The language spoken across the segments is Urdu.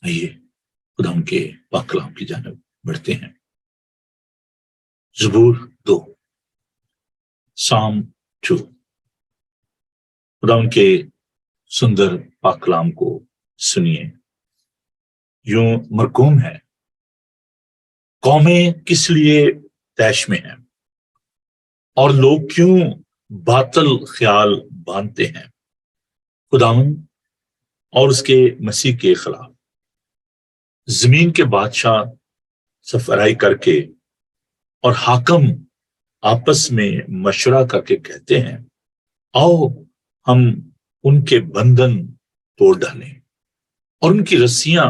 آئیے خدا ان کے پاک کلام کی جانب بڑھتے ہیں۔ زبور 2، سام 2۔ خدا ان کے سندر پاک کلام کو سنیے۔ یوں مرقوم ہے، قومیں کس لیے طیش میں ہیں اور لوگ کیوں باطل خیال باندھتے ہیں خداوند اور اس کے مسیح کے خلاف۔ زمین کے بادشاہ سفرائی کر کے اور حاکم آپس میں مشورہ کر کے کہتے ہیں، آؤ ہم ان کے بندھن توڑ ڈالیں اور ان کی رسیاں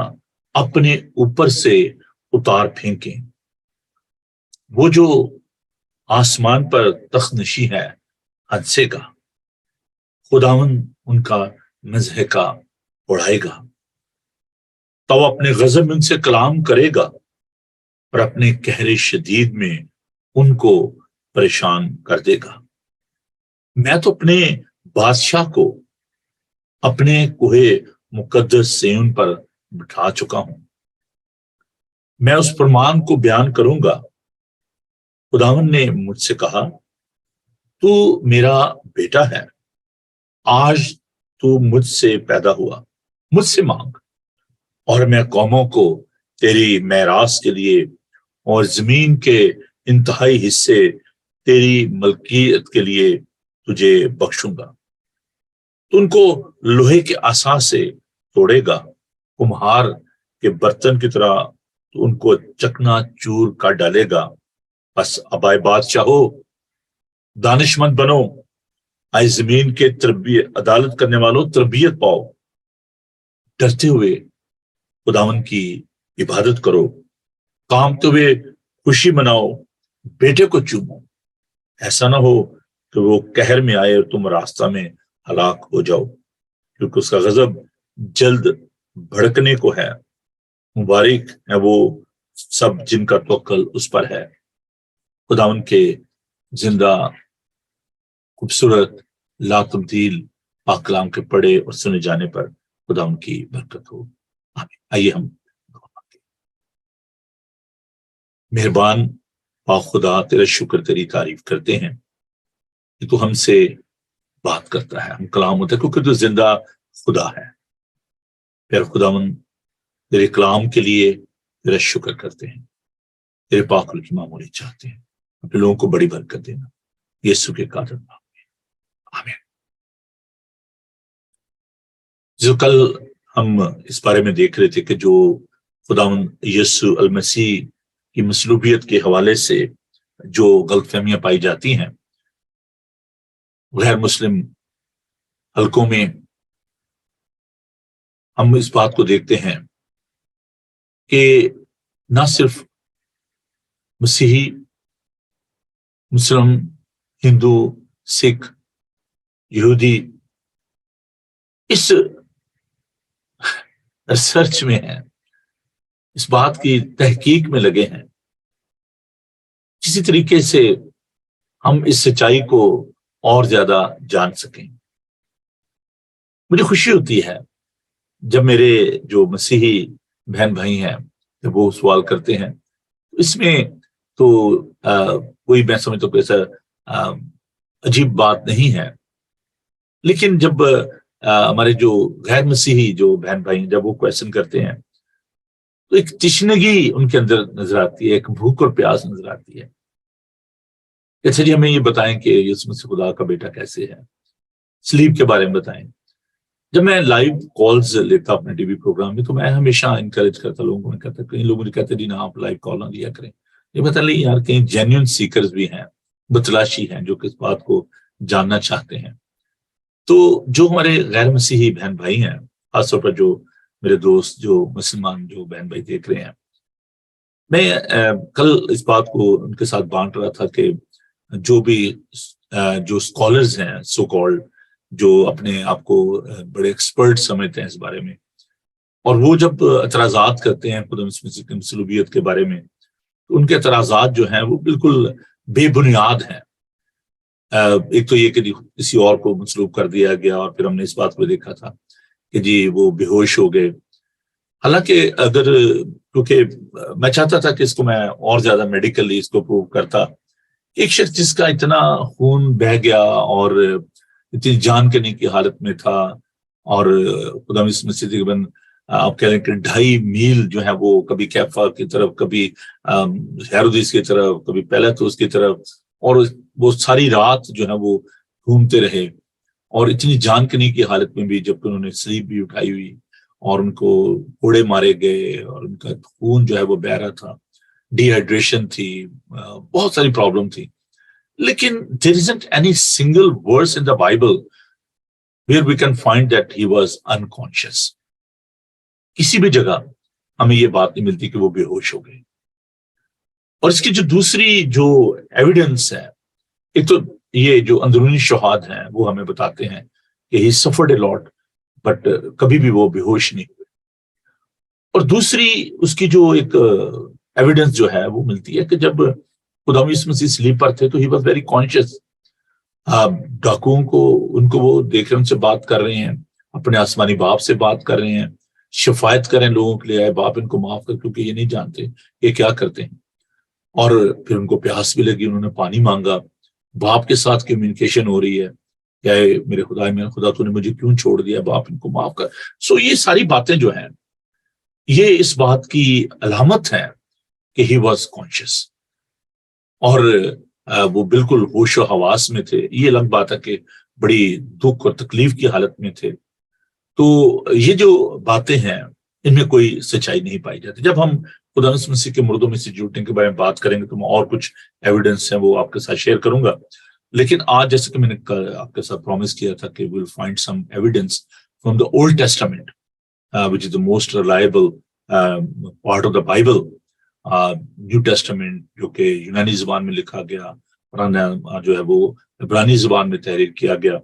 اپنے اوپر سے اتار پھینکیں۔ وہ جو آسمان پر تخت نشی ہے حدثے کا، خداوند ان کا مضحکہ اڑائے گا۔ تو اپنے غضب میں ان سے کلام کرے گا اور اپنے قہر شدید میں ان کو پریشان کر دے گا۔ میں تو اپنے بادشاہ کو اپنے کوہ مقدس صیون پر بٹھا چکا ہوں، میں اس فرمان کو بیان کروں گا۔ خداوند نے مجھ سے کہا، تو میرا بیٹا ہے، آج تو مجھ سے پیدا ہوا، مجھ سے مانگ اور میں قوموں کو تیری میراث کے لیے اور زمین کے انتہائی حصے تیری ملکیت کے لیے تجھے بخشوں گا۔ تو ان کو لوہے کے عصا سے توڑے گا، کمہار کے برتن کی طرح تو ان کو چکنا چور کر ڈالے گا۔ بس اب آئے بادشاہو، دانش مند بنو، آئے زمین کے عدالت کرنے والوں تربیت پاؤ، ڈرتے ہوئے خداوند کی عبادت کرو، کامتے ہوئے خوشی مناؤ، بیٹے کو چومو، ایسا نہ ہو کہ وہ قہر میں آئے اور تم راستہ میں ہلاک ہو جاؤ، کیونکہ اس کا غضب جلد بھڑکنے کو ہے۔ مبارک ہے وہ سب جن کا توکل اس پر ہے۔ خداوند کے زندہ خوبصورت لا تبدیل پاک کلام کے پڑھے اور سنے جانے پر خداوند کی برکت ہو، آمین۔ آئیے ہم مہربان پاک خدا، تیرا شکر، تیری تعریف کرتے ہیں کہ تو ہم سے بات کرتا ہے، ہم کلام ہوتا ہے، کیونکہ تو زندہ خدا ہے۔ پھر خداوند تیرے کلام کے لیے تیرا شکر کرتے ہیں، تیرے پاک کی معمولی چاہتے ہیں، اپنے لوگوں کو بڑی برکت دینا، یسوع کے قادر نام میں، آمین۔ جو کل ہم اس بارے میں دیکھ رہے تھے کہ جو خداوند یسوع المسیح کی مصلوبیت کے حوالے سے جو غلط فہمیاں پائی جاتی ہیں غیر مسلم حلقوں میں، ہم اس بات کو دیکھتے ہیں کہ نہ صرف مسیحی، مسلم، ہندو، سکھ، یہودی اس ریسرچ میں ہیں، اس بات کی تحقیق میں لگے ہیں کسی طریقے سے ہم اس سچائی کو اور زیادہ جان سکیں۔ مجھے خوشی ہوتی ہے جب میرے جو مسیحی بہن بھائی ہیں جب وہ سوال کرتے ہیں، اس میں تو کوئی میں سمجھتا ہوں کہ ایسا عجیب بات نہیں ہے، لیکن جب ہمارے جو غیر مسیحی جو بہن بھائی جب وہ کویشچن کرتے ہیں تو ایک تشنگی ان کے اندر نظر آتی ہے، ایک بھوک اور پیاس نظر آتی ہے۔ اچھا جی، ہمیں یہ بتائیں کہ یسوع مسیح خدا کا بیٹا کیسے ہے، سلیب کے بارے میں بتائیں۔ جب میں لائیو کالز لیتا اپنے ٹی وی پروگرام میں تو میں ہمیشہ انکریج کرتا لوگوں کو، میں کہتا کئی لوگوں نے کہتے جی نہ آپ لائیو کال نہ لیا کریں، یہ بتا لیں یار کہیں جینیون سیکرز بھی ہیں، بتلاشی ہیں جو کہ اس بات کو جاننا چاہتے ہیں۔ تو جو ہمارے غیر مسیحی بہن بھائی ہیں، خاص طور پر جو میرے دوست جو مسلمان جو بہن بھائی دیکھ رہے ہیں، میں کل اس بات کو ان کے ساتھ بانٹ رہا تھا کہ جو بھی جو اسکالرز ہیں سو کالڈ، جو اپنے آپ کو بڑے ایکسپرٹ سمجھتے ہیں اس بارے میں، اور وہ جب اعتراضات کرتے ہیں خدا مسیح کی مصلوبیت کے بارے میں، تو ان کے اعتراضات جو ہیں وہ بالکل بے بنیاد ہیں۔ ایک تو یہ کہ کسی اور کو مصلوب کر دیا گیا، اور پھر ہم نے اس بات کو دیکھا تھا کہ جی وہ بے ہوش ہو گئے۔ حالانکہ اگر کیونکہ میں چاہتا تھا کہ اس کو میں اور زیادہ میڈیکلی اس کو پروو کرتا، ایک شخص جس کا اتنا خون بہہ گیا اور اتنی جان کرنے کی حالت میں تھا، اور خدا مسیح تقریباً آپ کہہ رہے ہیں کہ 2.5 میل جو ہے وہ کبھی کیفا کی طرف، کبھی ہیرودیس کی طرف، کبھی پیلاطس کی طرف، اور وہ ساری رات جو ہے وہ گھومتے رہے، اور اتنی جان کنی کی حالت میں بھی، جبکہ انہوں نے سلیپ بھی اٹھائی ہوئی اور ان کو کوڑے مارے گئے اور ان کا خون جو ہے وہ بہ رہا تھا، ڈی ہائیڈریشن تھی، بہت ساری پرابلم تھی. لیکن there isn't any single verse in the Bible where we can find that he was unconscious. کسی بھی جگہ ہمیں یہ بات نہیں ملتی کہ وہ بے ہوش ہو گئے. اور اس کی جو دوسری جو ایویڈنس ہے، ایک تو یہ جو اندرونی شہاد ہیں وہ ہمیں بتاتے ہیں کہ he suffered a lot but کبھی بھی وہ بے ہوش نہیں ہوئے. اور دوسری اس کی جو ایک ایویڈنس جو ہے وہ ملتی ہے کہ جب خدا یسوع مسیح سلیپ پر تھے تو he was very conscious. ڈاکوؤں کو ان کو وہ دیکھ رہے، ان سے بات کر رہے ہیں، اپنے آسمانی باپ سے بات کر رہے ہیں، شفایت کریں لوگوں کے لیے، اے باپ ان کو معاف کر کیونکہ یہ نہیں جانتے یہ کیا کرتے ہیں. اور پھر ان کو پیاس بھی لگی، انہوں نے پانی مانگا، باپ کے ساتھ کمیونیکیشن ہو رہی ہے کہ اے میرے خدا تو نے مجھے کیوں چھوڑ دیا، باپ ان کو معاف کر. سو یہ ساری باتیں جو ہیں یہ اس بات کی علامت ہے کہ ہی واز کانشیس، اور وہ بالکل ہوش و حواس میں تھے. یہ الگ بات ہے کہ بڑی دکھ اور تکلیف کی حالت میں تھے. تو یہ جو باتیں ہیں ان میں کوئی سچائی نہیں پائی جاتی. جب ہم خدا مسیح کے مردوں میں سے جی اٹھنے کے بارے میں بات کریں گے تو میں اور کچھ ایویڈنس ہیں وہ آپ کے ساتھ شیئر کروں گا. لیکن آج جیسے کہ میں نے آپ کے ساتھ پرومس کیا تھا کہ we'll find some evidence from the Old Testament, which is the most reliable part of the Bible. New testament جو کہ یونانی زبان میں لکھا گیا، پرانا جو ہے وہ عبرانی زبان میں تحریر کیا گیا،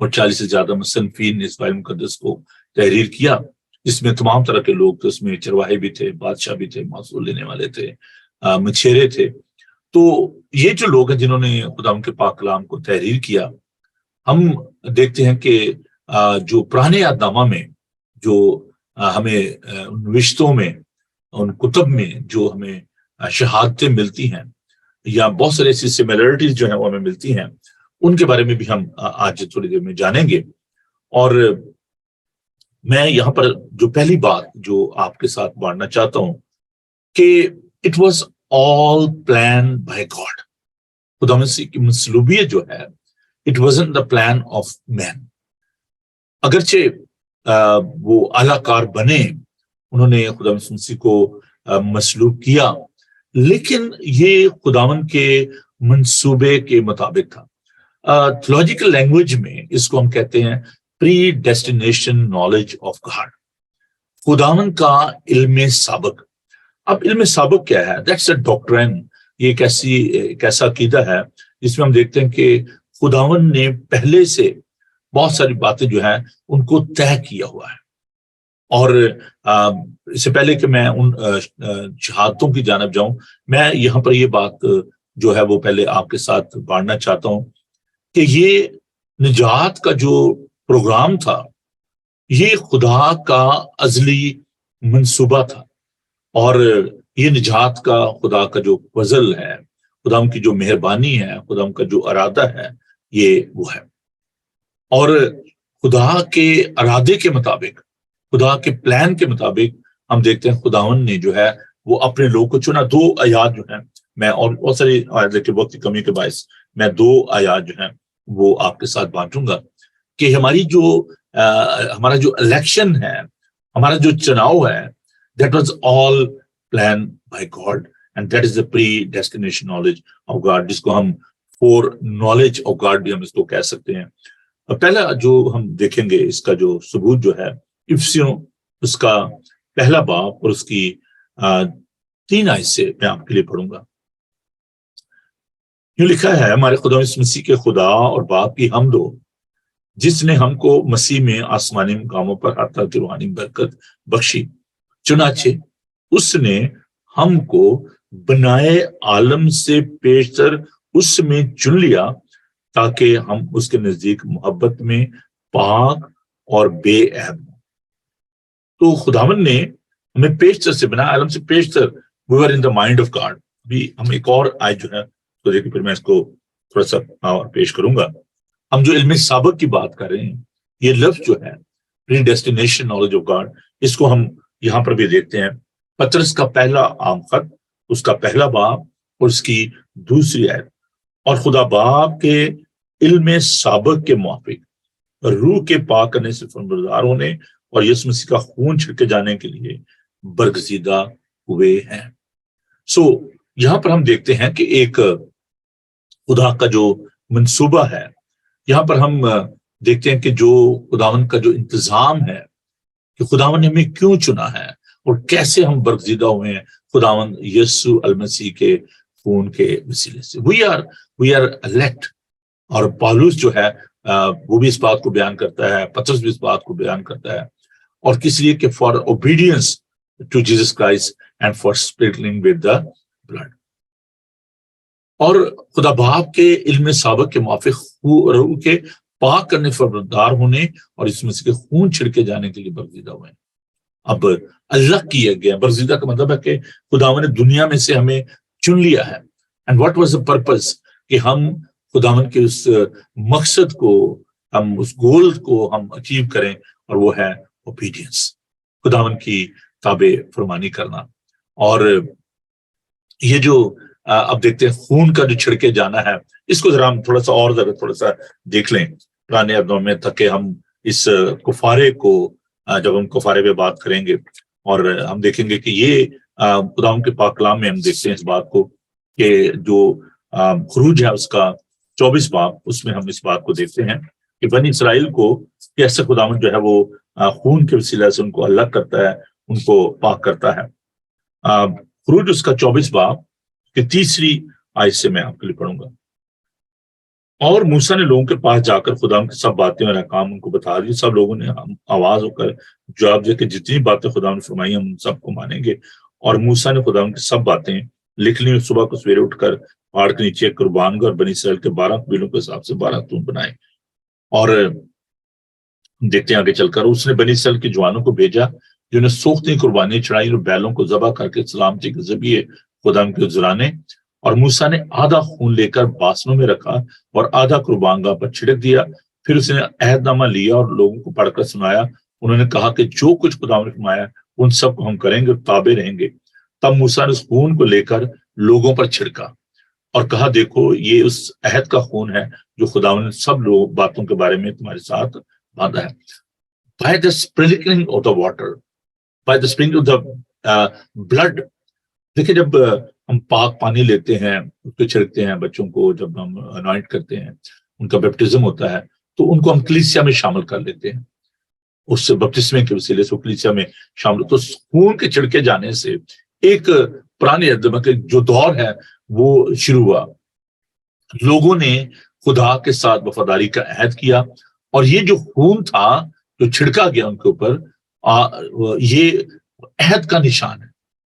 اور 40 سے زیادہ مصنفین نے اس بائبل مقدس کو تحریر کیا، جس میں تمام طرح کے لوگ تھے. اس میں چرواہے بھی تھے، بادشاہ بھی تھے، معصول لینے والے تھے، مچھیرے تھے. تو یہ جو لوگ ہیں جنہوں نے خدا ان کے پاک کلام کو تحریر کیا، ہم دیکھتے ہیں کہ جو پرانے یاد نامہ میں جو ہمیں نوشتوں میں، ان کتب میں جو ہمیں شہادتیں ملتی ہیں، یا بہت سارے ایسی سملیرٹیز جو ہیں وہ ہمیں ملتی ہیں، ان کے بارے میں بھی ہم آج تھوڑی دیر میں جانیں گے. اور میں یہاں پر جو پہلی بات جو آپ کے ساتھ بانٹنا چاہتا ہوں کہ it was all plan by God. خدا مسیح کی مصلوبیت جو ہے it wasn't the plan of man. اگرچہ وہ اعلیٰ کار بنے، انہوں نے خدا مسیح کو مصلوب کیا، لیکن یہ خداوند کے منصوبے کے مطابق تھا. تھیولوجیکل لینگویج میں اس کو ہم کہتے ہیں پری ڈیسٹینیشن نالج آف گاڈ، خداوند کا علم سابق. اب علم سابق کیا ہے؟ That's a doctrine. یہ ایک ایسا عقیدہ ہے جس میں ہم دیکھتے ہیں کہ خداوند نے پہلے سے بہت ساری باتیں جو ہیں ان کو طے کیا ہوا ہے. اور اس سے پہلے کہ میں ان شہادتوں کی جانب جاؤں، میں یہاں پر یہ بات جو ہے وہ پہلے آپ کے ساتھ بانٹنا چاہتا ہوں کہ یہ نجات کا جو پروگرام تھا یہ خدا کا ازلی منصوبہ تھا، اور یہ نجات کا خدا کا جو فضل ہے، خدا کی جو مہربانی ہے، خدا کا جو ارادہ ہے، یہ وہ ہے. اور خدا کے ارادے کے مطابق، خدا کے پلان کے مطابق ہم دیکھتے ہیں خداوند نے جو ہے وہ اپنے لوگ کو چنا. 2 آیات جو ہیں، میں اور بہت ساری آیات کے وقت کی کمی کے باعث میں 2 آیات جو ہیں وہ آپ کے ساتھ بانٹوں گا کہ ہمارا جو الیکشن ہے، ہمارا جو چناؤ ہے، that was all plan by God and that is the predestination knowledge of God, جس کو ہم فور نالج آف گاڈ بھی ہم اس کو کہہ سکتے ہیں. پہلا جو ہم دیکھیں گے اس کا جو ثبوت جو ہے افسیوں اس کا پہلا باب اور اس کی 3 آیت سے میں آپ کے لیے پڑھوں گا. یوں لکھا ہے، ہمارے خدا یسوع مسیح کے خدا اور باپ کی حمد ہو جس نے ہم کو مسیح میں آسمانی مقاموں پر ہر طرح کی روحانی برکت بخشی. چنانچہ اس نے ہم کو بنائے عالم سے پیشتر اس میں چن لیا تاکہ ہم اس کے نزدیک محبت میں پاک اور بے عیب ہوں. تو خداوند نے ہمیں پیشتر سے بنا عالم سے پیشتر we were in the mind of God. ابھی ہم ایک اور آیت جو ہے تو دیکھیں، پھر میں اس کو تھوڑا سا اور پیش کروں گا. ہم جو علم سابق کی بات کر رہے ہیں، یہ لفظ جو ہے predestination knowledge of God، اس کو ہم یہاں پر بھی دیکھتے ہیں. پطرس کا پہلا عام خط، اس کا پہلا باب اور اس کی دوسری آیت. اور خدا باپ کے علم سابق کے موافق روح کے پاک کرنے سے فرمانبردار ہونے اور یسوع مسیح کا خون چھڑکے جانے کے لیے برگزیدہ ہوئے ہیں. یہاں پر ہم دیکھتے ہیں کہ ایک خدا کا جو منصوبہ ہے، یہاں پر ہم دیکھتے ہیں کہ جو خداوند کا جو انتظام ہے کہ خداوند نے ہمیں کیوں چنا ہے اور کیسے ہم برگزیدہ ہوئے ہیں خداوند یسوع المسیح کے خون کے وسیلے سے. we are elect. اور پالوس جو ہے وہ بھی اس بات کو بیان کرتا ہے، پطرس بھی اس بات کو بیان کرتا ہے، اور کس لیے کہ for obedience to Jesus Christ and for sprinkling with the blood. اور خدا باپ کے علم سابق کے موافق روح کے پاک کرنے فرمانبردار ہونے اور اس مسیح کے خون چھڑکے جانے کے لیے برگزیدہ ہوئے ہیں. اب اللہ کیے گئے، برگزیدہ کا مطلب ہے کہ خداوند نے دنیا میں سے ہمیں چن لیا ہے. And what was the purpose, کہ ہم خداوند کے اس مقصد کو، ہم اس گول کو ہم اچیو کریں، اور وہ ہے اوبیڈینس، خداوند کی تابع فرمانی کرنا. اور یہ جو اب دیکھتے ہیں خون کا جو چھڑکے جانا ہے، اس کو ذرا ہم تھوڑا سا دیکھ لیں پرانے عہد میں، تاکہ ہم اس کفارے کو، جب ہم کفارے پہ بات کریں گے اور ہم دیکھیں گے کہ یہ خداوند کے پاک کلام میں ہم دیکھتے ہیں اس بات کو کہ جو خروج ہے اس کا 24 باب، اس میں ہم اس بات کو دیکھتے ہیں کہ بنی اسرائیل کو کیسے خداوند جو ہے وہ خون کے وسیلہ سے ان کو الگ کرتا ہے، ان کو پاک کرتا ہے. خروج اس کا 24 باب کہ تیسری آیت سے میں آپ کے لیے پڑھوں گا. اور موسیٰ نے لوگوں کے پاس جا کر خداوند کی سب باتیں اور احکام ان کو بتا دی. سب لوگوں نے آواز ہو کر جواب دیا کہ جتنی باتیں خداوند نے فرمائی ہم ان سب کو مانیں گے. اور موسیٰ نے خداوند کی سب باتیں لکھ لی، صبح کو سویرے اٹھ کر پہاڑ کے نیچے قربان گئے اور بنی اسرائیل کے 12 قبیلوں کے حساب سے 12 ستون بنائے. اور دیکھتے ہیں آگے چل کر، اس نے بنی اسرائیل کے جوانوں کو بھیجا جنہوں نے سوختیں قربانیاں چڑھائی اور بیلوں کو ذبح کر کے سلامتی کے ذبیحے خداوند کے حضرانے. اور موسیٰ نے آدھا خون لے کر باسنوں میں رکھا اور آدھا قربان گاہ پر چھڑک دیا. پھر اس نے عہد نامہ لیا اور لوگوں کو پڑھ کر سنایا. انہوں نے کہا کہ جو کچھ خداوند نے فرمایا ان سب کو ہم کریں گے اور تابع رہیں گے. تب موسیٰ نے اس خون کو لے کر لوگوں پر چھڑکا اور کہا دیکھو یہ اس عہد کا خون ہے جو خداوند نے سب لوگ باتوں کے بارے میں تمہارے ساتھ باندھا ہے. By the sprinkling of the water, by the sprinkling of the blood. دیکھیں جب ہم پاک پانی لیتے ہیں، اس پہ چھڑکتے ہیں بچوں کو، جب ہم انوائنٹ کرتے ہیں، ان کا بیپٹزم ہوتا ہے، تو ان کو ہم کلیسیا میں شامل کر لیتے ہیں. اس بپتسمے کے وسیلے سے کلیسیا میں شامل. تو خون کے چھڑکے جانے سے ایک پرانے جو دور ہے وہ شروع ہوا. لوگوں نے خدا کے ساتھ وفاداری کا عہد کیا، اور یہ جو خون تھا جو چھڑکا گیا ان کے اوپر، یہ عہد کا نشان ہے.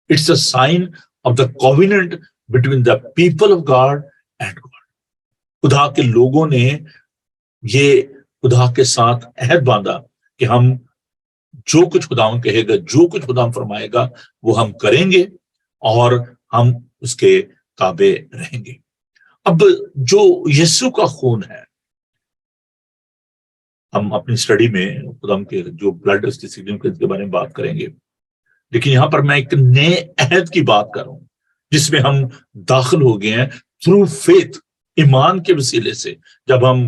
It's a sign of the covenant between the people of God and God. خدا کے لوگوں نے یہ خدا کے ساتھ عہد باندھا کہ ہم جو کچھ خداوند کہے گا، جو کچھ خداوند فرمائے گا، وہ ہم کریں گے اور ہم اس کے تابع رہیں گے. اب جو یسوع کا خون ہے، ہم اپنی اسٹڈی میں خداوند کے جو بلڈ اس کی سگنیفیکینس کے بارے میں بات کریں گے، لیکن یہاں پر میں ایک نئے عہد کی بات کر رہا ہوں جس میں ہم داخل ہو گئے ہیں تھرو فیتھ، ایمان کے وسیلے سے. جب ہم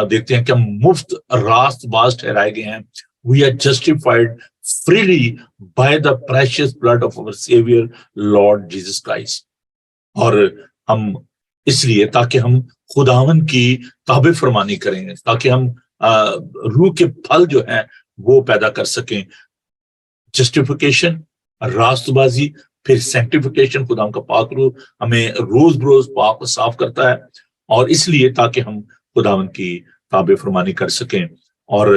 دیکھتے ہیں کہ ہم مفت راست باز ٹھہرائے گئے ہیں. We are justified freely by the precious blood of our Savior Lord Jesus Christ. اور ہم اس لیے تاکہ ہم خداوند کی تابع فرمانی کریں، تاکہ ہم روح کے پھل جو ہیں وہ پیدا کر سکیں. جسٹیفیکیشن، راست بازی، پھر سینکٹیفیکیشن. خداوند کا پاک روح ہمیں روز بروز پاک و صاف کرتا ہے، اور اس لیے تاکہ ہم خداوند کی تابع فرمانی کر سکیں. اور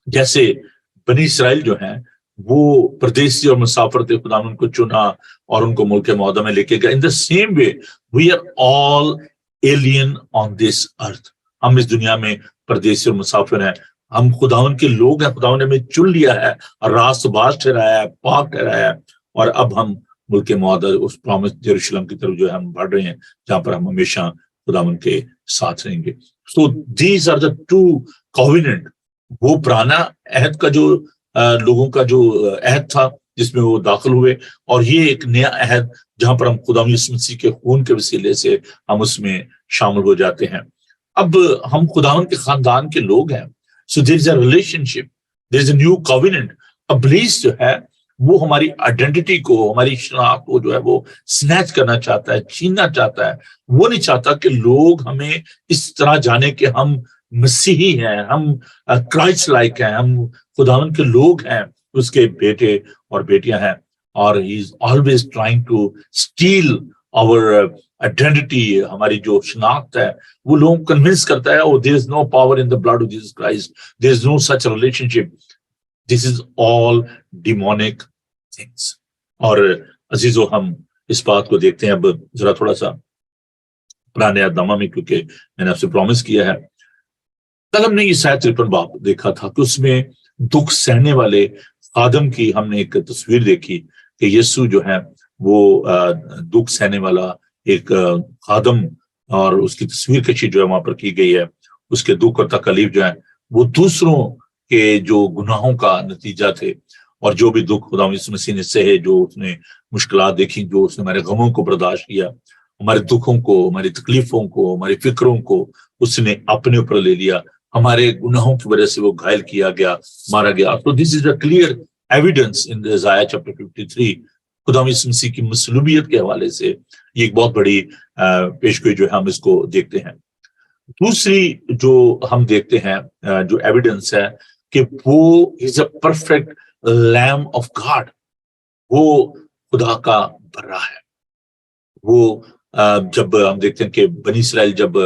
جیسے بنی اسرائیل جو ہیں وہ پردیسی اور مسافر تھے، خداوند ان کو چنا اور ان کو ملک معاہدہ میں لے کے گئے. In the same way we are all alien on this earth. ہم اس دنیا میں پردیسی اور مسافر ہیں. ہم خداوند کے لوگ ہیں، خداوند نے ہمیں چن لیا ہے اور راست باز ٹھہرایا ہے، پاک ٹھہرایا ہے، اور اب ہم ملک معدہ اس پرامس یروشلم کی طرف جو ہے ہم بڑھ رہے ہیں، جہاں پر ہم ہمیشہ خداوند کے ساتھ رہیں گے. So these are the two covenant. وہ پرانا عہد کا جو لوگوں کا جو عہد تھا جس میں وہ داخل ہوئے، اور یہ ایک نیا عہد جہاں پر ہم خدا یسوع مسیح کے خون کے وسیلے سے ہم اس میں شامل ہو جاتے ہیں. اب ہم خداوند کے خاندان کے لوگ ہیں. So there is a relationship, there is a new covenant. ابلیس جو ہے وہ ہماری آئیڈینٹی کو، ہماری شناخت کو جو ہے وہ سنیچ کرنا چاہتا ہے، چھیننا چاہتا ہے. وہ نہیں چاہتا کہ لوگ ہمیں اس طرح جانے کہ ہم مسیحی ہیں، ہم کرائسٹ لائک ہیں، ہم خداوند کے لوگ ہیں، اس کے بیٹے اور بیٹیاں ہیں. اور he is always trying to steal our identity. ہماری جو شناخت ہے وہ لوگوں کو کنونس کرتا ہے oh, there is no power in the blood of Jesus Christ, there is no such relationship, this is all demonic things. اور عزیزو ہم اس بات کو دیکھتے ہیں اب ذرا تھوڑا سا پرانے اہد میں، کیونکہ میں نے آپ سے پرومس کیا ہے. کل ہم نے یہ شاید 53 باب دیکھا تھا کہ اس میں دکھ سہنے والے خادم کی ہم نے ایک تصویر دیکھی کہ یسوع جو ہے وہ دکھ سہنے والا ایک خادم، اور اس کی تصویر کشی جو ہے وہاں پر کی گئی ہے. اس کے دکھ اور تکلیف جو ہے وہ دوسروں کے جو گناہوں کا نتیجہ تھے، اور جو بھی دکھ خدا یسوع مسیح نے سہے، جو اس نے مشکلات دیکھی، جو اس نے ہمارے غموں کو برداشت کیا، ہمارے دکھوں کو، ہماری تکلیفوں کو، ہماری فکروں کو اس نے اپنے اوپر لے لیا. ہمارے گناہوں کی وجہ سے وہ گھائل کیا گیا، مارا گیا. تو دس از اے کلیئر ایویڈنس ان آیہ چیپٹر 53. خدا یسوع مسیح کی مصلوبیت کے حوالے سے یہ ایک بہت بڑی پیشگوئی جو ہے ہم اس کو دیکھتے ہیں. دوسری جو ہم دیکھتے ہیں جو ایویڈنس ہے کہ وہ از اے پرفیکٹ لیم آف گاڈ. وہ خدا کا برا ہے. وہ جب ہم دیکھتے ہیں کہ بنی اسرائیل جب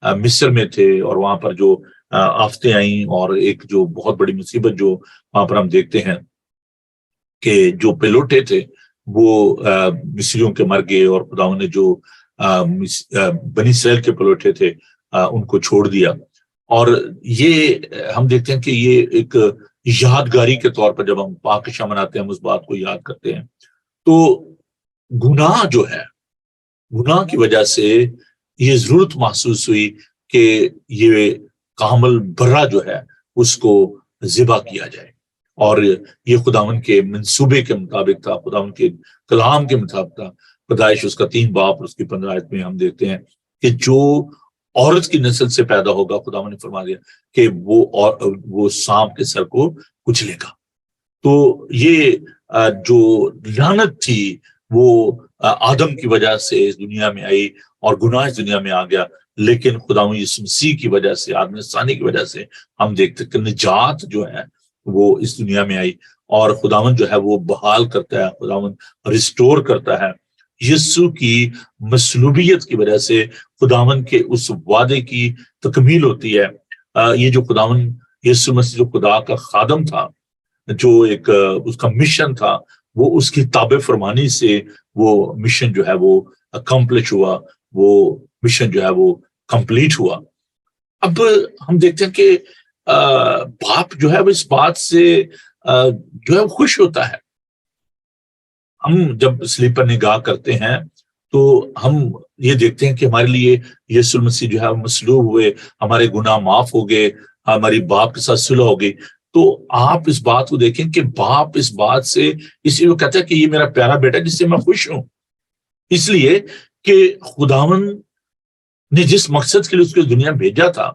مصر میں تھے اور وہاں پر جو آفتیں آئیں، اور ایک جو بہت بڑی مصیبت جو وہاں پر ہم دیکھتے ہیں کہ جو پلوٹے تھے وہ مصریوں کے مر گئے، اور خداوند نے جو بنی اسرائیل کے پلوٹے تھے ان کو چھوڑ دیا. اور یہ ہم دیکھتے ہیں کہ یہ ایک یادگاری کے طور پر جب ہم پاکشاہ مناتے ہیں ہم اس بات کو یاد کرتے ہیں. تو گناہ جو ہے، گناہ کی وجہ سے یہ ضرورت محسوس ہوئی کہ یہ کامل برا جو ہے اس کو ذبح کیا جائے. اور یہ خداوند کے منصوبے کے مطابق تھا، خداوند کے کلام کے مطابق تھا. پیدائش اس کا 3 باب اور اس کی 15 آیت میں ہم دیکھتے ہیں کہ جو عورت کی نسل سے پیدا ہوگا، خداوند نے فرما دیا کہ وہ سانپ کے سر کو کچلے گا. تو یہ جو لعنت تھی وہ آدم کی وجہ سے اس دنیا میں آئی، اور گناہ اس دنیا میں آ گیا. لیکن خداوند یسوع مسیح کی وجہ سے، آدم ثانی کی وجہ سے ہم دیکھتے کہ نجات جو ہے وہ اس دنیا میں آئی. اور خداوند جو ہے وہ بحال کرتا ہے، خداوند ریسٹور کرتا ہے. یسوع کی مصلوبیت کی وجہ سے خداوند کے اس وعدے کی تکمیل ہوتی ہے. یہ جو خداوند یسوع مسیح جو خدا کا خادم تھا، جو ایک اس کا مشن تھا، وہ اس کی تابع فرمانی سے وہ مشن جو ہے وہ اکمپلش ہوا، وہ مشن جو ہے وہ کمپلیٹ ہوا. اب ہم دیکھتے ہیں کہ باپ جو ہے وہ اس بات سے جو ہے خوش ہوتا ہے. ہم جب صلیب پر نگاہ کرتے ہیں تو ہم یہ دیکھتے ہیں کہ ہمارے لیے یسوع مسیح جو ہے مصلوب ہوئے، ہمارے گناہ معاف ہو گئے، ہماری باپ کے ساتھ صلح ہو گئی. تو آپ اس بات کو دیکھیں کہ باپ اس بات سے اس لیے وہ کہتا ہے کہ یہ میرا پیارا بیٹا جس سے میں خوش ہوں. اس لیے کہ خداوند نے جس مقصد کے لیے اس کو دنیا بھیجا تھا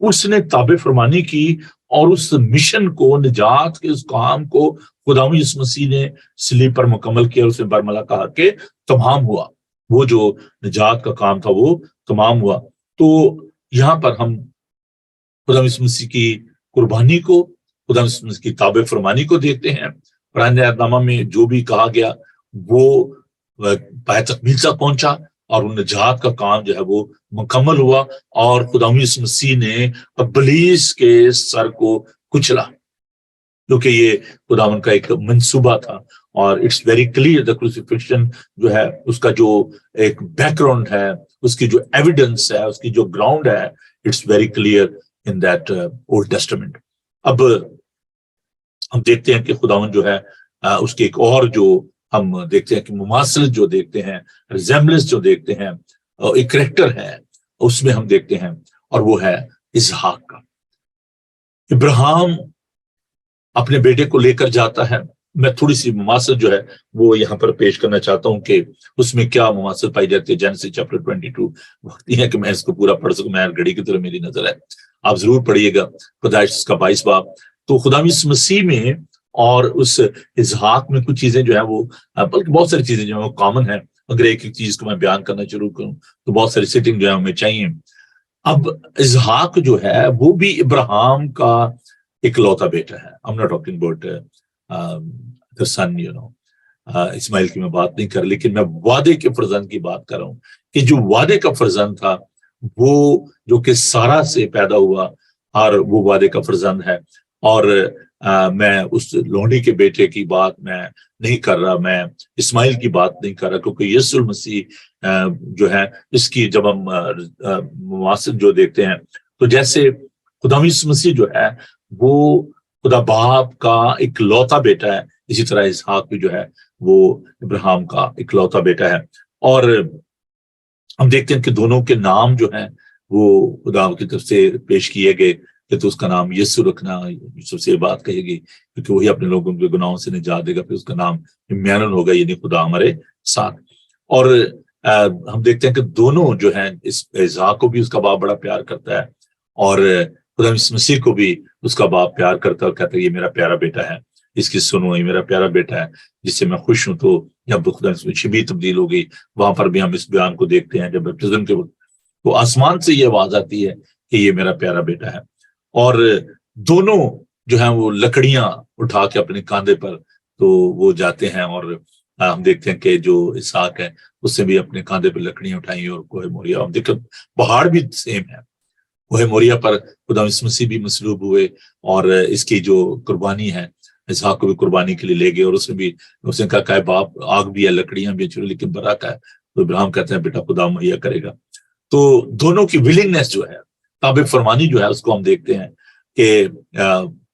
اس نے تابع فرمانی کی، اور اس مشن کو، نجات کے اس کام کو خداوند یسوع مسیح نے صلیب پر مکمل کیا. اس نے برملا کہا کہ تمام ہوا. وہ جو نجات کا کام تھا وہ تمام ہوا. تو یہاں پر ہم خداوند یسوع مسیح کی قربانی کو، خداوند یسوع مسیح کی تابع فرمانی کو دیکھتے ہیں. پرانے عہد نامہ میں جو بھی کہا گیا وہ پائے تکمیل تک پہنچا، اور نجات کا کام جو ہے وہ مکمل ہوا. اور خداوند یسوع مسیح نے ابلیس کے سر کو کچلا، کیونکہ یہ خداوند کا ایک منصوبہ تھا. اور it's very clear the crucifixion جو ہے اس کا جو ایک بیک گراؤنڈ ہے، اس کی جو ایویڈنس ہے، اس کی جو گراؤنڈ ہے، it's very clear in that Old Testament. اب ہم دیکھتے ہیں کہ خداوند جو ہے اس کے ایک اور جو ہم دیکھتے ہیں کہ مماثلت جو دیکھتے ہیں، ریزیمبلنس جو دیکھتے ہیں، ایک کریکٹر ہے اس میں ہم دیکھتے ہیں، اور وہ ہے اسحاق کا۔ ابراہیم اپنے بیٹے کو لے کر جاتا ہے۔ میں تھوڑی سی مماثلت جو ہے وہ یہاں پر پیش کرنا چاہتا ہوں کہ اس میں کیا مماثلت پائی جاتی ہے۔ جینیسس چیپٹر 22 وقت نہیں ہے کہ میں اس کو پورا پڑھ سکوں، میں گھڑی کی طرح میری نظر ہے، آپ ضرور پڑھیے گا۔ پیدائش کا 22 باب۔ تو خدا یسوع مسیح میں اور اس اسحاق میں کچھ چیزیں جو ہے وہ، بلکہ بہت ساری چیزیں جو ہیں وہ کامن ہیں، اگر ایک ایک چیز کو میں بیان کرنا شروع کروں تو بہت ساری سیٹنگ جو ہے ہمیں چاہیے۔ اب اسحاق جو ہے وہ بھی ابراہیم کا ایک لوتا بیٹا ہے۔ I'm not talking about the son, اسماعیل کی میں بات نہیں کر، لیکن میں وعدے کے فرزند کی بات کر رہا ہوں کہ جو وعدے کا فرزند تھا وہ جو کہ سارا سے پیدا ہوا، اور وہ وعدے کا فرزند ہے۔ اور میں اس لونڈی کے بیٹے کی بات میں نہیں کر رہا، میں اسماعیل کی بات نہیں کر رہا، کیونکہ یسوع المسیح جو ہے اس کی جب ہم مماثلت جو دیکھتے ہیں تو جیسے خدا یسوع مسیح جو ہے وہ خدا باپ کا ایک لوتا بیٹا ہے، اسی طرح اسحاق بھی جو ہے وہ ابراہیم کا ایک لوتا بیٹا ہے۔ اور ہم دیکھتے ہیں کہ دونوں کے نام جو ہیں وہ خدا کی طرف سے پیش کیے گئے کہ تو اس کا نام یسوع رکھنا۔ یوسف سے یہ بات کہے گی کیونکہ وہی اپنے لوگوں کے گناہوں سے نجات دے گا، پھر اس کا نام عمانویل ہوگا، یعنی خدا ہمارے ساتھ۔ اور ہم دیکھتے ہیں کہ دونوں جو ہیں، اسحاق کو بھی اس کا باپ بڑا پیار کرتا ہے، اور خدا مسیح کو بھی اس کا باپ پیار کرتا ہے اور کہتا ہے یہ میرا پیارا بیٹا ہے، اس کی سنو، یہ میرا پیارا بیٹا ہے جس سے میں خوش ہوں۔ تو جب خدا میں شبیہ تبدیل ہو گئی، وہاں پر بھی ہم اس بیان کو دیکھتے ہیں، جب بیپٹزم کے وقت تو آسمان سے یہ آواز آتی ہے کہ یہ میرا پیارا بیٹا ہے۔ اور دونوں جو ہیں وہ لکڑیاں اٹھا کے اپنے کاندھے پر تو وہ جاتے ہیں، اور ہم دیکھتے ہیں کہ جو اسحاق ہے اس سے بھی اپنے کاندھے پر لکڑیاں اٹھائیں، اور کوہ موریہ ہم دیکھتے پہاڑ بھی سیم ہے، کوہ موریہ پر خدا مسیح بھی مصلوب ہوئے، اور اس کی جو قربانی ہے اسحاق کو بھی قربانی کے لیے لے گئے، اور اس نے کہا کہ باپ آگ بھی ہے، لکڑیاں بھی ہیں، لیکن برا کا ہے، تو ابراہیم کہتے ہیں بیٹا خدا مہیا کرے گا۔ تو دونوں کی ولنگنس جو ہے، تابع فرمانی جو ہے، اس کو ہم دیکھتے ہیں کہ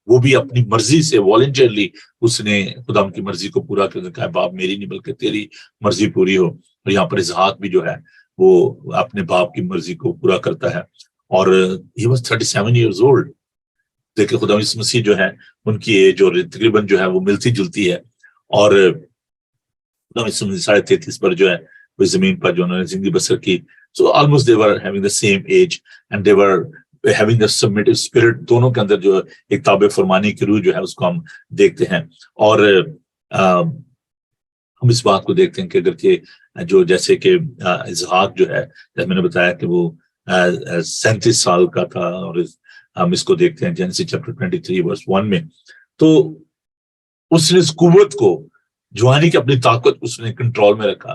وہ بھی اپنی مرضی سے والنٹیرلی اس نے خدا کی مرضی کو پورا کر کہا باپ میری نہیں بلکہ تیری مرضی پوری ہو۔ اور یہاں پر اسحاق بھی جو ہے وہ اپنے باپ کی مرضی کو پورا کرتا ہے، اور he was 37 years old۔ دیکھیں خدا یسوع مسیح جو ہے ان کی ایج اور تقریباً جو ہے وہ ملتی جلتی ہے، اور خدا یسوع مسیح 33 پر جو ہے وہ زمین پر جو انہوں نے زندگی بسر کی، so almost they were having the same age and they were having the submissive spirit۔ دونوں کے اندر جو ایک تابع فرمانی کی روح جو ہے اس کو ہم دیکھتے ہیں۔ اور ہم اس بات کو دیکھتے ہیں کہ اگر کہ جو جیسے کہ اسحاق جو ہے، جیسے میں نے بتایا کہ وہ 37 سال کا تھا، اور ہم اس کو دیکھتے ہیں جینیسس چیپٹر 23 ورس 1 میں، تو اس نے اس قوت کو، جوانی کی اپنی طاقت اس نے کنٹرول میں رکھا،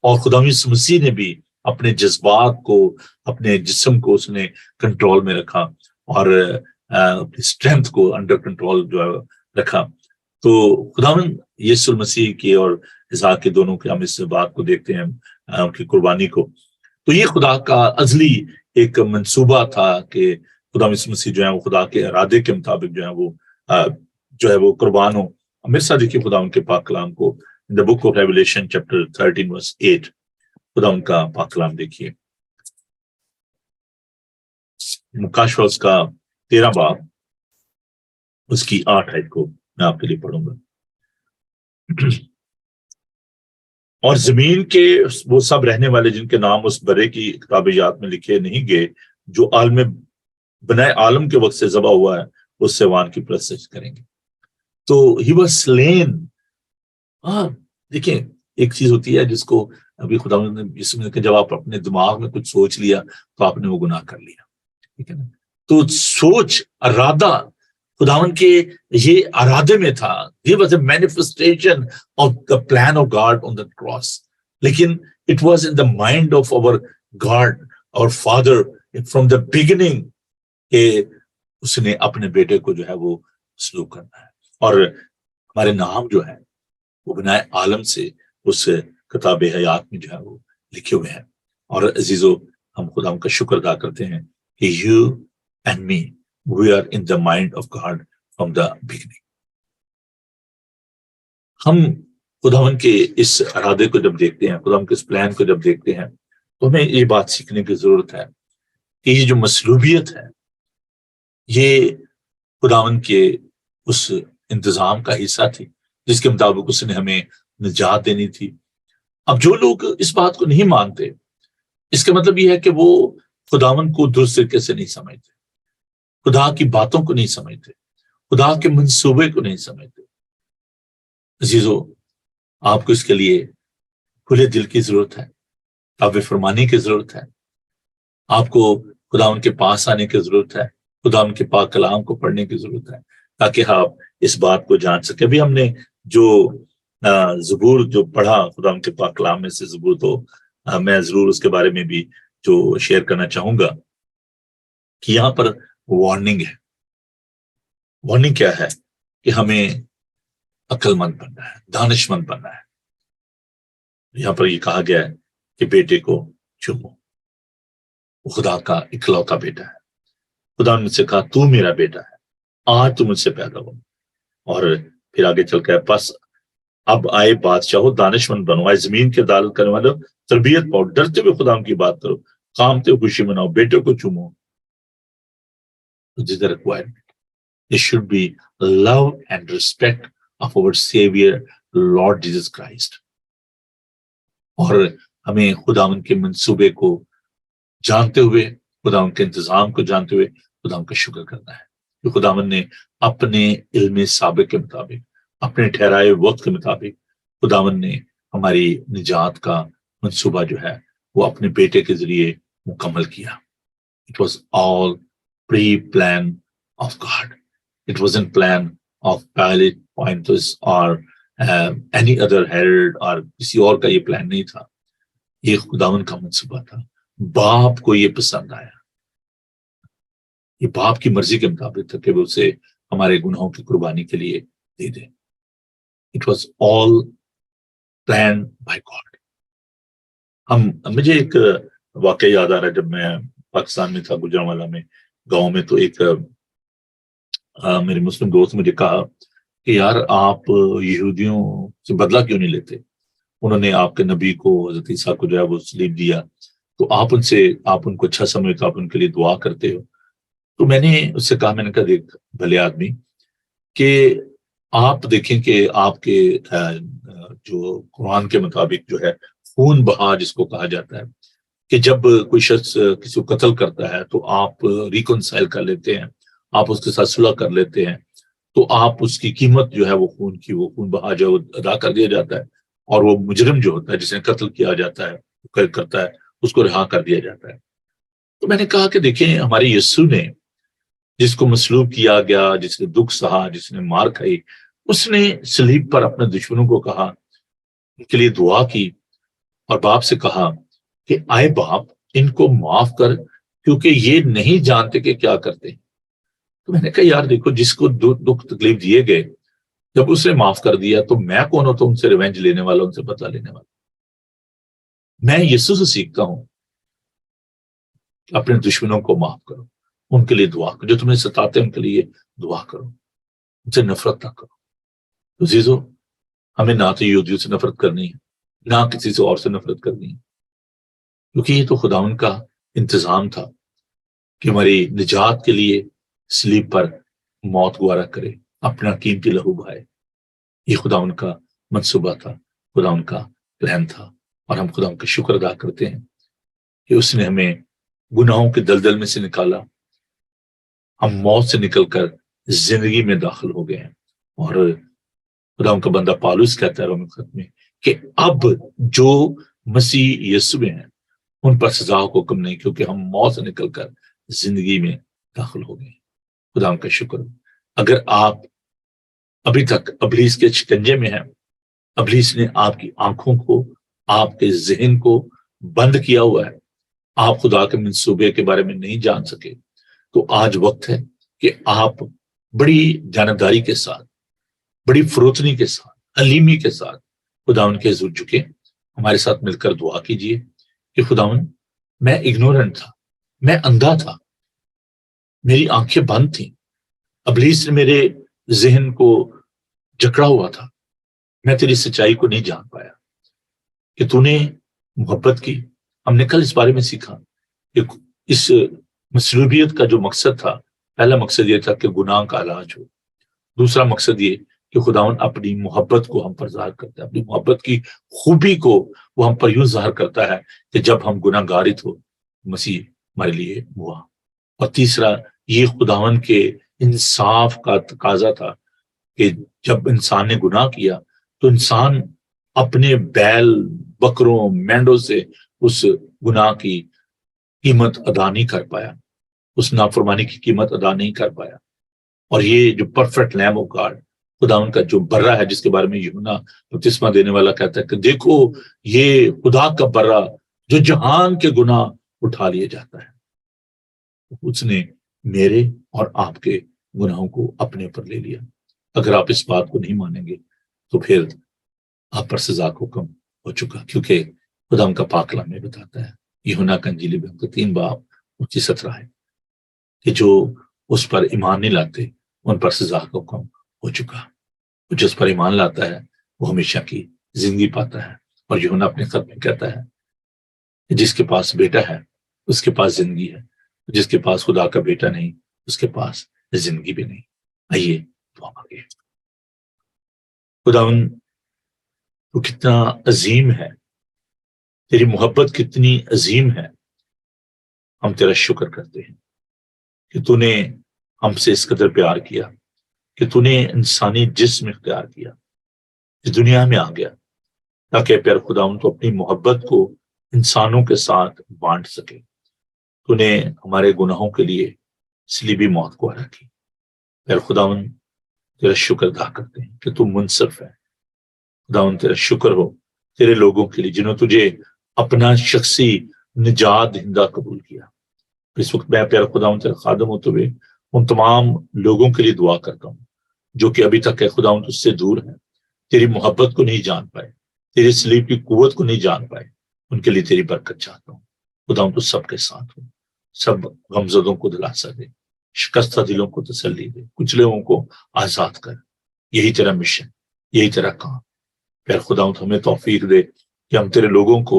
اور خدا یسوع مسیح نے بھی اپنے جذبات کو، اپنے جسم کو اس نے کنٹرول میں رکھا، اور اپنی اسٹرینتھ کو انڈر کنٹرول جو ہے رکھا۔ تو خداوند یسوع مسیح کی اور اسحاق کے دونوں کے ہم اس بات کو دیکھتے ہیں، ان کی قربانی کو۔ تو یہ خدا کا ازلی ایک منصوبہ تھا کہ خدا یسوع مسیح جو ہے وہ خدا کے ارادے کے مطابق جو ہے وہ قربان ہو۔ میرے ساتھ دیکھیے خدا ان کے پاک کلام کو، in the book of Revelation chapter 13 verse 8، خدا ان کا پاک کلام دیکھیے، مکاشفہ اس کا 13 باب اس کی 8 آیت کو میں آپ کے لیے پڑھوں گا۔ اور زمین کے وہ سب رہنے والے جن کے نام اس برے کی کتاب یاد میں لکھے نہیں گئے، جو عالم بنائے عالم کے وقت سے ذبح ہوا ہے، اس سیوان کی پرستش کریں گے۔ تو ہی واز سلین۔ دیکھیں ایک چیز ہوتی ہے جس کو ابھی خدا نے اس میں کہ جب آپ اپنے دماغ میں کچھ سوچ لیا تو آپ نے وہ گناہ کر لیا، ٹھیک ہے نا۔ تو سوچ، ارادہ خداوند کے یہ ارادے میں تھا۔ He was a manifestation of the plan of God on the cross. لیکن it was in the mind of our God, our Father from the beginning کہ اس نے اپنے بیٹے کو جو ہے وہ سلوک کرنا ہے، اور ہمارے نام جو ہے وہ بنائے عالم سے اس کتاب حیات میں جو ہے وہ لکھے ہوئے ہیں۔ اور عزیزو، ہم خدا کا شکر ادا کرتے ہیں کہ you and me we are in the mind of God from the beginning. ہم خداوند کے اس ارادے کو جب دیکھتے ہیں، خداوند کے اس پلان کو جب دیکھتے ہیں، تو ہمیں یہ بات سیکھنے کی ضرورت ہے کہ یہ جو مصلوبیت ہے یہ خداوند کے اس انتظام کا حصہ تھی جس کے مطابق اس نے ہمیں نجات دینی تھی. اب جو لوگ اس بات کو نہیں مانتے، اس کا مطلب یہ ہے کہ وہ خداوند کو درست طریقے سے نہیں سمجھتے، خدا کی باتوں کو نہیں سمجھتے، خدا کے منصوبے کو نہیں سمجھتے. عزیزو، آپ کو اس کے لیے کھلے دل کی ضرورت ہے، تابع فرمانی کی ضرورت ہے، آپ کو خداوند کے پاس آنے کی ضرورت ہے، خداوند کے پاک کلام کو پڑھنے کی ضرورت ہے تاکہ آپ اس بات کو جان سکیں. ابھی ہم نے جو زبور جو پڑھا خداوند کے پاک کلام میں سے زبور، تو میں ضرور اس کے بارے میں بھی جو شیئر کرنا چاہوں گا کہ یہاں پر وارننگ ہے. وارننگ کیا ہے؟ کہ ہمیں عقل مند بننا ہے، دانش مند بننا ہے. یہاں پر یہ کہا گیا ہے کہ بیٹے کو چومو. وہ خدا کا اکلوتا بیٹا ہے. خدا نے مجھ سے کہا تو میرا بیٹا ہے، آج تو مجھ سے پیدا ہو. اور پھر آگے چل کے بس اب آئے بادشاہو، دانش مند بنو، آئے زمین کے عدالت کرنے والوں، تربیت پاؤ، ڈرتے ہوئے خدا کی بات کرو، کامتے ہوئے خوشی مناؤ، بیٹے کو چومو. This is the requirement. There should be love and respect of our Savior, Lord Jesus Christ. اور ہمیں خداوند کے منصوبے کو جانتے ہوئے، خداوند کے انتظام کو جانتے ہوئے خداوند کا شکر کرنا ہے کہ خداوند نے اپنے علم سابق کے مطابق، اپنے ٹھہرائے وقت کے مطابق خداوند نے ہماری نجات کا منصوبہ جو ہے وہ اپنے بیٹے کے ذریعے مکمل کیا. It was all pre-plan of God. It wasn't plan of Pilate, Pontius or any other Herod or کسی اور کا یہ پلان نہیں تھا. یہ خداوند کا منصوبہ تھا. باپ کو یہ پسند آیا، یہ باپ کی مرضی کے مطابق تھا کہ وہ اسے ہمارے گناہوں کی قربانی کے لیے دے دے. It was all planned by God. مجھے ایک واقعہ یاد آ رہا ہے. جب میں پاکستان میں تھا، گجرانوالہ میں گاؤں میں، تو ایک میرے مسلم دوست مجھے کہا کہ یار آپ یہودیوں سے بدلہ کیوں نہیں لیتے؟ انہوں نے آپ کے نبی کو، حضرت عیسیٰ کو جو ہے وہ صلیب دیا، تو آپ ان کو اچھا سمجھتے، آپ ان کے لیے دعا کرتے ہو. تو میں نے اس سے کہا، میں نے کہا دیکھ بھلے آدمی، کہ آپ دیکھیں کہ آپ کے جو قرآن کے مطابق جو ہے خون بہا جس کو کہا جاتا ہے، کہ جب کوئی شخص کسی کو قتل کرتا ہے تو آپ ریکنسائل کر لیتے ہیں، آپ اس کے ساتھ صلح کر لیتے ہیں، تو آپ اس کی قیمت جو ہے وہ خون بہا جو ادا کر دیا جاتا ہے، اور وہ مجرم جو ہوتا ہے جس نے قتل کیا جاتا ہے کرتا ہے اس کو رہا کر دیا جاتا ہے. تو میں نے کہا کہ دیکھیں ہمارے یسوع نے جس کو مصلوب کیا گیا، جس نے دکھ سہا، جس نے مار کھائی، اس نے صلیب پر اپنے دشمنوں کو کہا، ان کے لیے دعا کی اور باپ سے کہا کہ آئے باپ ان کو معاف کر کیونکہ یہ نہیں جانتے کہ کیا کرتے ہیں. تو میں نے کہا یار دیکھو، جس کو دکھ تکلیف دیے گئے جب اس نے معاف کر دیا تو میں کون ہوتا ہوں ان سے ریونج لینے والا، ان سے بدلہ لینے والا. میں یسوع سے سیکھتا ہوں اپنے دشمنوں کو معاف کرو، ان کے لیے دعا کرو، جو تمہیں ستاتے ہیں ان کے لیے دعا کرو، ان سے نفرت نہ کرو. تو عزیزو، ہمیں نہ تو یہودیوں سے نفرت کرنی ہے، نہ کسی سے اور سے نفرت کرنی ہے، کیونکہ یہ تو خداوند کا انتظام تھا کہ ہماری نجات کے لیے صلیب پر موت گوارا کرے، اپنا قیمتی لہو بہائے. یہ خداوند کا منصوبہ تھا، خداوند کا پلان تھا. اور ہم خداوند کا شکر ادا کرتے ہیں کہ اس نے ہمیں گناہوں کے دلدل میں سے نکالا، ہم موت سے نکل کر زندگی میں داخل ہو گئے ہیں. اور خداوند کا بندہ پالوس کہتا ہے رومی خط میں کہ اب جو مسیح یسوع میں ہیں ان پر سزا کا حکم نہیں، کیونکہ ہم موت سے نکل کر زندگی میں داخل ہو گئے ہیں. خداوند کا شکر. اگر آپ ابھی تک ابلیس کے شکنجے میں ہیں، ابلیس نے آپ کی آنکھوں کو، آپ کے ذہن کو بند کیا ہوا ہے، آپ خدا کے منصوبے کے بارے میں نہیں جان سکے، تو آج وقت ہے کہ آپ بڑی جانبداری کے ساتھ، بڑی فروتنی کے ساتھ، علیمی کے ساتھ خداوند کے حضور جھکے، ہمارے ساتھ مل کر دعا کیجیے کہ خداوند میں اگنورنٹ تھا، میں اندھا تھا، میری آنکھیں بند تھیں، ابلیس نے میرے ذہن کو جکڑا ہوا تھا، میں تیری سچائی کو نہیں جان پایا کہ تو نے محبت کی۔ ہم نے کل اس بارے میں سیکھا کہ اس مصلوبیت کا جو مقصد تھا، پہلا مقصد یہ تھا کہ گناہ کا علاج ہو، دوسرا مقصد یہ کہ خداوند اپنی محبت کو ہم پر ظاہر کرتا ہے، اپنی محبت کی خوبی کو وہ ہم پر یوں ظاہر کرتا ہے کہ جب ہم گناہ گار ہو مسیح ہمارے لیے ہوا۔ اور تیسرا یہ خداوند کے انصاف کا تقاضا تھا کہ جب انسان نے گناہ کیا تو انسان اپنے بیل بکروں مینڈوں سے اس گناہ کی قیمت ادا نہیں کر پایا، اس نافرمانی کی قیمت ادا نہیں کر پایا۔ اور یہ جو پرفیکٹ لیم آف گاڈ، خداوند کا جو برہ ہے، جس کے بارے میں یوحنا بپتسمہ دینے والا کہتا ہے کہ دیکھو یہ خدا کا برہ جو جہان کے گناہ اٹھا لیے جاتا ہے، اس نے میرے اور آپ کے گناہوں کو اپنے پر لے لیا۔ اگر آپ اس بات کو نہیں مانیں گے تو پھر آپ پر سزا کا حکم ہو چکا، کیونکہ خدا کا پاک کلام میں بتاتا ہے، یوحنا کا انجیل میں 3 باب 17 ہے کہ جو اس پر ایمان نہیں لاتے ان پر سزا کا حکم ہو چکا، جس پر ایمان لاتا ہے وہ ہمیشہ کی زندگی پاتا ہے۔ اور یوحنا اپنے خط میں کہتا ہے کہ جس کے پاس بیٹا ہے اس کے پاس زندگی ہے، جس کے پاس خدا کا بیٹا نہیں اس کے پاس زندگی بھی نہیں۔ آئیے دعا مانگیں۔ خداوند تو کتنا عظیم ہے، تیری محبت کتنی عظیم ہے، ہم تیرا شکر کرتے ہیں کہ تو نے ہم سے اس قدر پیار کیا کہ تو نے انسانی جسم اختیار کیا، اس دنیا میں آ گیا تاکہ پیار خداوند تو اپنی محبت کو انسانوں کے ساتھ بانٹ سکے۔ تو نے ہمارے گناہوں کے لیے صلیبی موت کو ادا کی۔ پیار خداوند تیرا شکر ادا کرتے ہیں کہ تو منصف ہے۔ خداوند تیرا شکر ہو تیرے لوگوں کے لیے جنہوں تجھے اپنا شخصی نجات دہندہ قبول کیا۔ اس وقت میں پیارا خداوند تیرا خادم ہوتے ہوئے ان تمام لوگوں کے لیے دعا کرتا ہوں جو کہ ابھی تک ہے خداوند تجھ سے دور ہیں، تیری محبت کو نہیں جان پائے، تیرے صلیب کی قوت کو نہیں جان پائے، ان کے لیے تیری برکت چاہتا ہوں۔ خداوند تو سب کے ساتھ ہو، سب غمزدوں کو دلاسا دے، شکستہ دلوں کو تسلی دے، کچلے لوگوں کو آزاد کر۔ یہی تیرا مشن، یہی تیرا کام۔ پھر خداوند ہمیں توفیق دے کہ ہم تیرے لوگوں کو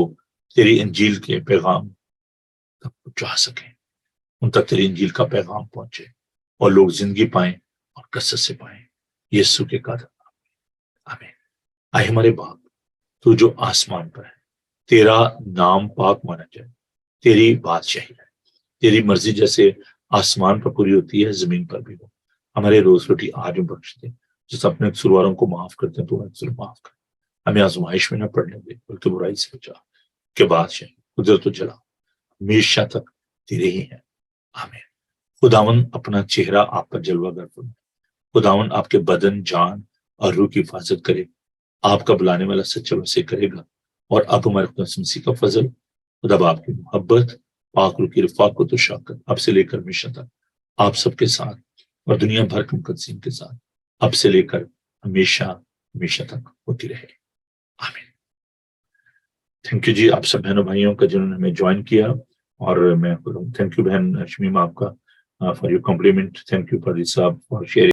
تیری انجیل کے پیغام تک پہنچا سکیں، ان تک تیری انجیل کا پیغام پہنچے اور لوگ زندگی پائیں اور کثرت سے پائیں، یسوع کے قدر آمین۔ آئے ہمارے باپ تو جو آسمان پر ہے، تیرا نام پاک مانا جائے، تیری بادشاہی ہے، تیری مرضی جیسے آسمان پر پوری ہوتی ہے زمین پر بھی ہو۔ ہمارے روز روٹی آج ہم بخش دیں، جس اپنے قصورواروں کو معاف کرتے ہیں تو ہمیں قصور معاف کر۔ ہمیں آزمائش میں نہ پڑنے دے بلکہ برائی سے بچا، کہ بادشاہی قدرت و جلال ہمیشہ تک تیرے ہی ہیں، آمین۔ خداوند اپنا چہرہ آپ پر جلوہ گر فرمائے، خداوند آپ کے بدن جان اور روح کی حفاظت کرے، آپ کا بلانے والا سچا وسیع کرے گا، اور اب ہمارے خدا مسیح کا فضل، خدا باپ کی محبت، پاک روح کی رفاقت و شفقت اب سے لے کر ہمیشہ تک آپ سب کے ساتھ اور دنیا بھر کے مقدسین کے ساتھ اب سے لے کر ہمیشہ ہمیشہ تک ہوتی رہے، آمین۔ تھینک یو جی آپ سب بہنوں بھائیوں کا جنہوں نے ہمیں جوائن کیا، اور میں تھینک یو بہن شمیمہ آپ کا for your complement, thank you for this for sharing